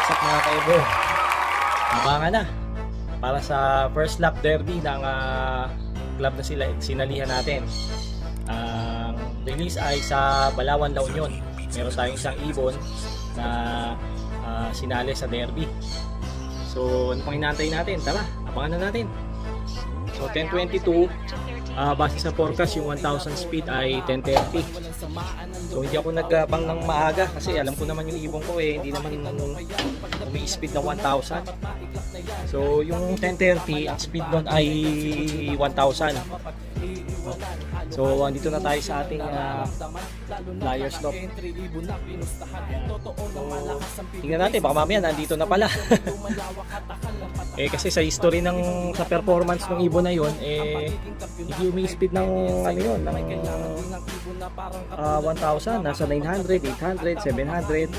What's up mga kaibo? Abangan na para sa first lap derby ng club na sinalihan natin. Ang release ay sa Balawan, La Union. Meron tayong isang ibon na sinali sa derby. So ano pang inaantay natin? Tara, abangan na natin. So 10:22, base sa forecast yung 1,000 speed ay 10:30. So hindi ako nagpang ng maaga kasi alam ko naman yung ibon ko hindi naman umi-speed ng 1,000. So yung 10:30 ang speed doon ay 1,000. So andito na tayo sa ating flyers stop. So, tingnan natin baka mamaya nandito na pala. Kasi sa history sa performance ng ibon na yon hindi umi-speed ng ng 1,000, nasa 900, 800, 700.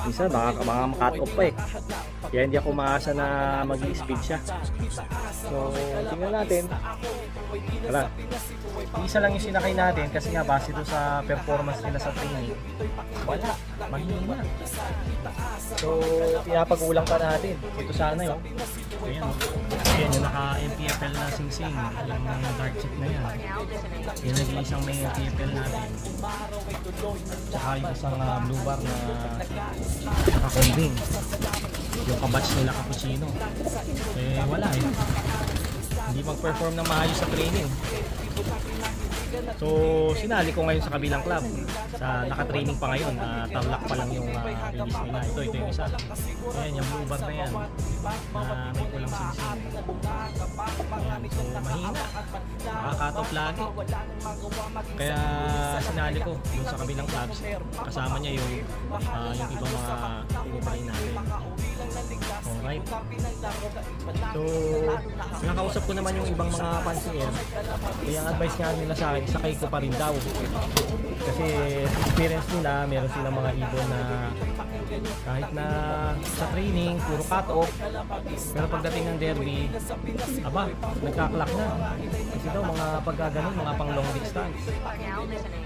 Minsan baka maka-cut off pa Kaya hindi ako maasa na mag-i-speed siya. So tingnan natin. Tara. Isa lang yung sinakay natin kasi nga base doon sa performance nila sa training. Wala, mahina. So pinapag-ulang pa natin. Ito sana yun. Ayan, ayan yung naka-MPFL na sing-sing, yung dark chip na yan. Yung nag-iisang may MPFL natin. Tsaka yung isang blue bar na naka-combing. Yung kabatch nila cappuccino. Wala hindi mag-perform ng maayos sa training. So sinali ko ngayon sa kabilang club. Naka-training pa ngayon, tarlac pa lang yung release nila. Ito yung isa. Ayan yung blue bar na yan. May kulang sing-sing. So mahina. Naka-cut off lagi. Kaya sinali ko dun sa kabilang clubs. Kasama niya yung ibang mga pinipray natin. Alright. So nakakausap ko naman yung ibang mga pansier. Kaya ang advice nga nila sa akin, sakay ko pa rin daw. Kasi experience nila, meron silang mga ibon na kahit na sa training puro cut off, pero pagdating ng derby nagkaklak na kasi daw mga pagkaganon, mga pang long distance.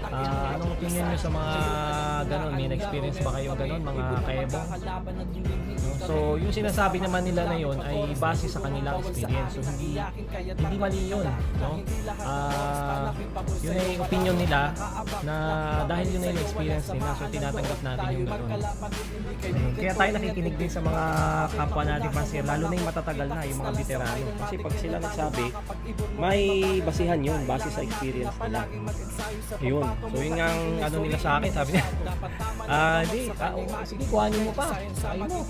Anong opinion nyo sa mga ganon? May na-experience ba kayo ganon, mga kaebong? So yung sinasabi naman nila na yun ay base sa kanilang experience, so hindi mali yun, no? Yun ay opinion nila na dahil yun ay experience nila, so tinatanggap natin yung ganon. Kaya tayo nakikinig din sa mga kapwa natin pansier, lalo na yung matatagal na, yung mga veterano, kasi pag sila nagsabi may basihan yun, base sa experience nila. Yun, so yun ang nila sa akin, sabi niya sige kuhanin mo pa, sakay mo.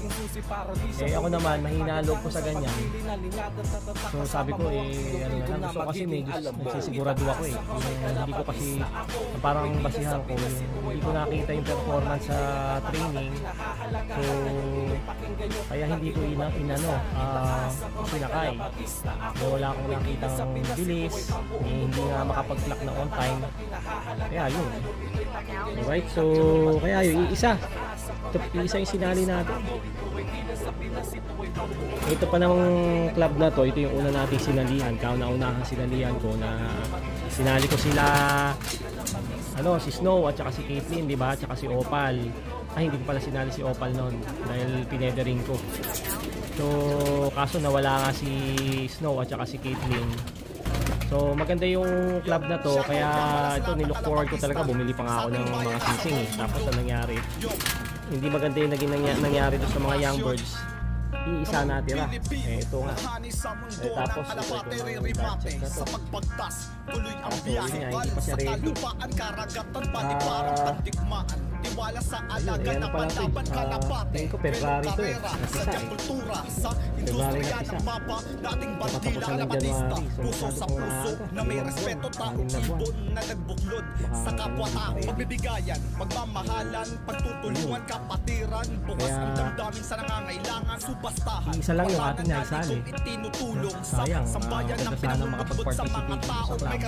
Ako naman mahina loob ko sa ganyan, so sabi ko gusto kasi nagsisigurado ako hindi ko kasi parang basihan ko, hindi ko nakita yung performance sa training, so kaya hindi ko sinakay. So wala akong nakitang bilis, hindi nga makapag-clock na on time, kaya yun. Alright, so kaya yun, isa yung sinali natin. Ito pa namang club na to, ito yung una nating sinalihan, kauna-unahang sinalihan ko na sinali ko sila si Snow at saka si Caitlyn, di ba? At saka si Opal. Hindi ko pala sinali si Opal noon dahil pinedering ko. So kaso nawala nga si Snow at saka si Caitlyn. So maganda yung club na to, kaya ito nilook forward ko talaga. Bumili pa nga ako ng mga sing-sing Tapos ang nangyari, hindi maganda yung naging nangyari doon sa mga young birds. Iisa natira. Ito nga. Tapos ito yung dark check na to. Hindi pa siya ready. Ayan pala ito tingin ko February to Napisa February napisa. Nakatapos na ng January. So masyado kong maaga. Anim na buwan. Sa kapwa-tao, pagbibigayan, pagmamahalan, pagtutulungan, kapatiran, bukas ang damdamin sa nangangailangan, subastahan. Isa lang yung ating naisali. Sayang, maganda sana makapag-participate sa club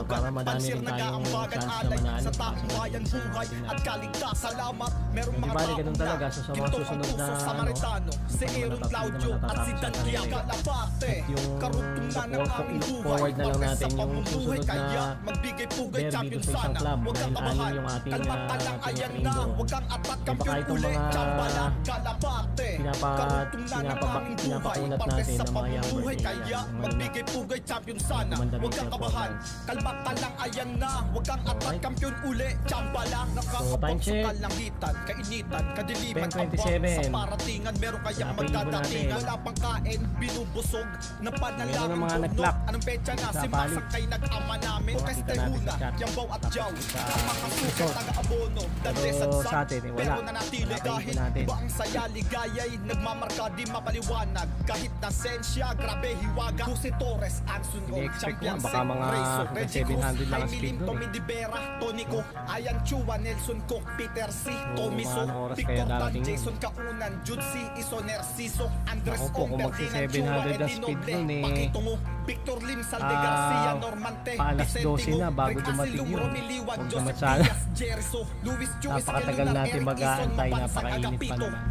para madami rin tayong chance na manalo sa at kaligtas. Salamat, merong Di mga bali, taong ganun talaga. So, sa mga ginto ang susunod na, puso sa Maritano, si ano, Aaron natatapos Claudio naman at si natatapos Dan yung Diaga kanila. Labate. Yung Karugtong na ng aming look buhay, forward na lang parte natin sa yung pamumuhay, susunod kaya na magbigay-pugay derby champion doon sa isang sana. club. Huwag kang Dahil kabahan, yung ating kalma ka lang, ating ayan train na. doon. Huwag kang atat, Baka kampiyon itong uli, mga tsamba lang, kalapate. Karugtong na ng aming buhay, pinapakunat parte natin sa ng mga young pamumuhay, birthday kaya yan. magbigay-pugay champion sana. Gumanda Huwag din kang sa kabahan, performance. kalma ka lang, ayan na. Huwag kang atat, Alright. kampiyon uli, tsamba lang. time Nakakapag sa check. kalangitan, kainitan, kadiliman, 10:27. sa paratingan, meron kayang Wala pa yung ibon magdadatingan. natin. Wala pang kain, binubusog, na Meron panalangin ng mga journok. nag-clock. Anong petsa na, Sa si palit. Masakay nag-ama namin. Makita Keste natin Huna, sa chat. Yambaw at Jaw, Sa Kamakasukat, resort. taga-abono, Dandesan Pero San. sa atin, wala. Pero nanatili Wala pa yung dahil ibon natin. iba ang saya, ligaya'y nagmamarka, di mapaliwanag. Kahit na sensya, grabe hiwaga. Jose Torres, Anson Ong, Ini-expect Champion ko, baka mga Rezo, hanggang Reggie 700 lang ang Cruz, speed Aimilin, dun eh. Tommy Di Vera, Tonico, Ayan Chua, Nelson Cook, Peter C, Tommy mga So, anong oras Victor kaya Tan, darating yun? Jason Kaunan, Jutsi, Isoner Siso, Andres Ako po, kung Ong, magsi Ferdinand 700 Chua, na Eddie speed Noble, dun eh. Pakitungo, Victor Lim, Salde Ah, Garcia, Normante, pa alas Vicente 12 na Ngo, bago Greg dumating Asilum, yun. Romy Liwag, Huwag Joseph naman sana. Diaz, Jeriso, Luis Chuis, Napakatagal Kelunar, natin Eric mag-aantay, Ison, Mapansang, napakainit pa Agapito, naman.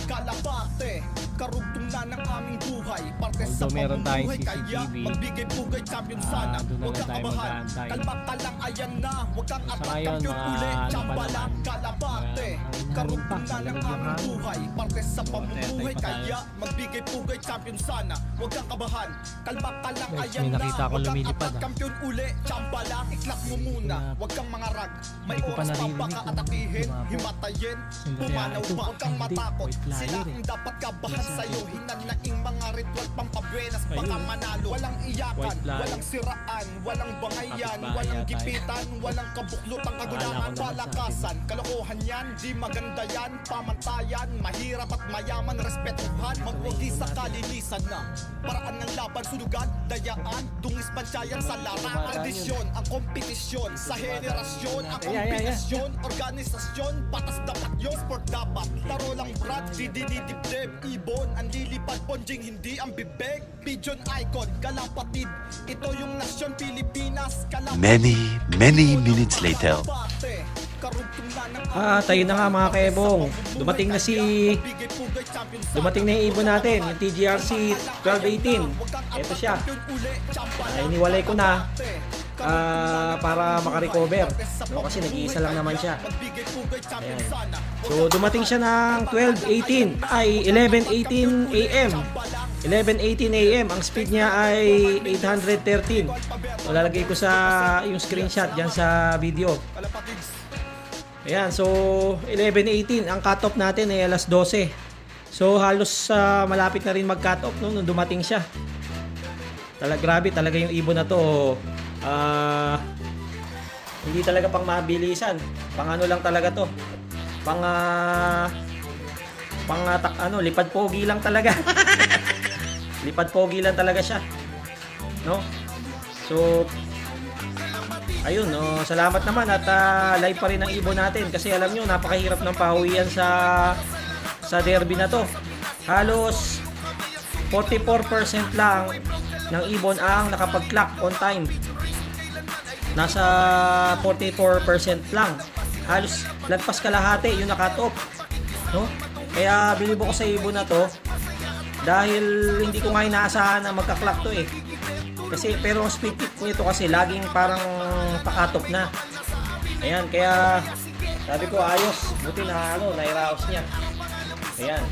Kalapate, karugtong na ng aming buhay, parte sa Although meron tayong pamumuhay, kaya CCTV, magbigay-pugay champion sana. doon na Huwag lang kang tayo kabahan, mag-aantay. kalma ka lang, ayan na. Huwag kang Sa atat, ngayon, kampiyon mga uli, ano pa tsamba lang, naman. kalapate. Mga Karugtong pa, na ng malamig yung aming hangin. buhay, parte sa So, pamumuhay, tetay pa tayo. kaya magbigay-pugay champion sana. Huwag kang kabahan, kalma ka lang, Guys, ayan may na. nakita ako Huwag kang lumilipad, atat, kampiyon uli, tsamba lang, iklak mo muna. Huwag kang mangarag, may Hindi ko pa oras pa naririnig baka kung atakihin, lumapot. himatayin, Hindi, pumanaw ito, pa, huwag kang hindi, matakot. white flyer Sila eh. ang dapat kabahan Yes, sa'yo, hinanaing mga ritual pampabuenas, Ayun. baka manalo. Walang iyakan, White flag. walang siraan, walang bangayan, Kapitbahay walang tayo. gipitan, walang kabuklutang kagulangan, Akala ko naman sa palakasan, kalokohan yan, di maganda yan, pamantayan, mahirap at mayaman, respetuhan, magwagi sa kalinisan na, paraan ng laban, sunugan, dayaan, dungis pantsayan sa larang, tradisyon, ang kompetisyon, sa henerasyon, ang Yeah. kombinasyon, organisasyon, patas dapat yun, sport dapat, laro lang brad, di dinidibdib, ibon, ang lilipad, ponjing, hindi ang bibig, pigeon icon, kalapatid, ito yung nasyon Pilipinas, kalapatid. Many minutes later. Tayo na nga mga kaebong. Dumating na Dumating na yung ibon natin, yung TGRC 1218. Ito siya. Iniwalay ko na para makarecover. No, kasi nag-iisa lang naman siya. Ayan. So dumating siya ng 12:18 ay 11:18 AM. 11:18 AM. Ang speed niya ay 813. So lalagay ko sa yung screenshot diyan sa video. Ayan, so 11:18 ang cut-off natin ay alas 12. So halos malapit na rin mag-cut-off nung dumating siya. Grabe talaga yung ibon na to. Hindi talaga pang mabilisan. Pang ano lang talaga to. Lipad pogi lang talaga. Lipad pogi lang talaga siya. No? So ayun, no, salamat naman at live pa rin ang ibon natin kasi alam nyo, napakahirap ng pahuwian sa derby na to. Halos 44% lang ng ibon ang nakapag-clock on time. Nasa 44% lang. Halos lagpas kalahati yung nakat-off. No? Kaya bilibo ko sa ibon na to dahil hindi ko nga inaasahan na magka-clock to eh. Kasi pero ang speed tip nito kasi laging parang pakatop na. Ayan, kaya sabi ko ayos, buti na nairaos niya. Ayan.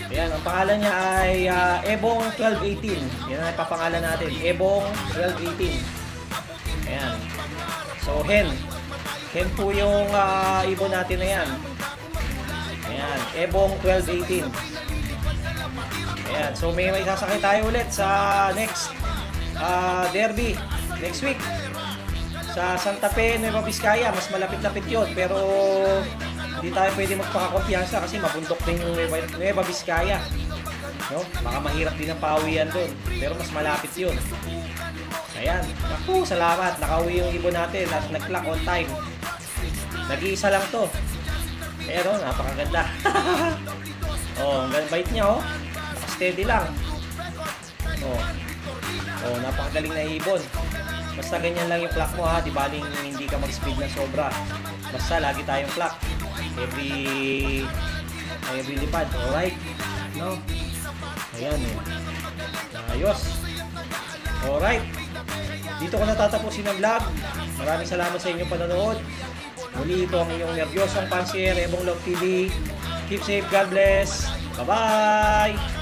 Ayan, ang pangalan niya ay Ebong 1218. Yan ang ipapangalan natin, Ebong 1218. Ayan. So hen po yung ibon natin na yan. Ayan, Ebong 1218. Ayan, so may sasakay tayo ulit sa next derby next week sa Santa Fe, Nueva Vizcaya. Mas malapit-lapit yun pero hindi tayo pwede magpakakumpiyansa kasi mabundok din yung Nueva Vizcaya, no? Baka mahirap din ang pawian doon pero mas malapit yun. Ayan, naku, salamat, nakauwi yung ibon natin at nag-clock on time. Nag-iisa lang to pero napakaganda. Oh, ang bait niya oh. Steady lang. Oh, napakagaling na ibon. Basta ganyan lang yung clock mo ha, di baling hindi ka mag-speed na sobra. Basta lagi tayong clock. Every lipad, alright? No? Ayan eh. Ayos. Alright. Dito ko natatapusin ang vlog. Maraming salamat sa inyong panonood. Muli ito ang inyong nervyosong pansier, Ebong Love TV. Keep safe, God bless. Bye-bye!